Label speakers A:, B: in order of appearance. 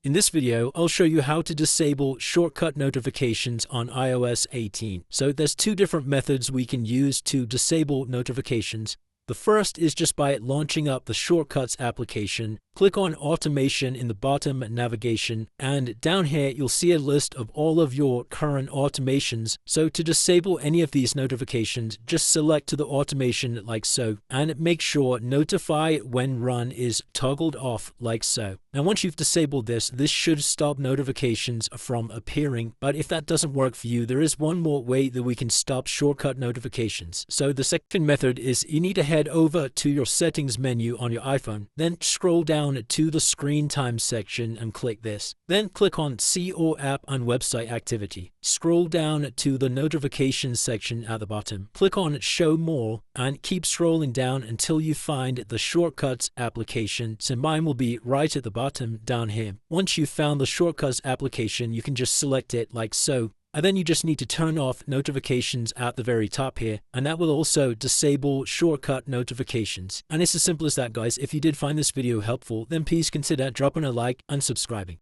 A: In this video, I'll show you how to disable shortcut notifications on iOS 18. So there's two different methods we can use to disable notifications. The first is just by launching up the Shortcuts application. Click on Automation in the bottom navigation, and down here you'll see a list of all of your current automations. So to disable any of these notifications, just select to the automation like so, and make sure Notify when run is toggled off like so. Now once you've disabled this should stop notifications from appearing, but if that doesn't work for you, there is one more way that we can stop shortcut notifications. So the second method is you need to head over to your settings menu on your iPhone, then scroll down to the screen time section and click this. Then click on See All App and Website Activity. Scroll down to the notifications section at the bottom. Click on Show More and keep scrolling down until you find the Shortcuts application. So mine will be right at the bottom down here. Once you've found the Shortcuts application, you can just select it like so. And then you just need to turn off notifications at the very top here, and that will also disable shortcut notifications. And it's as simple as that, guys. If you did find this video helpful, then please consider dropping a like and subscribing.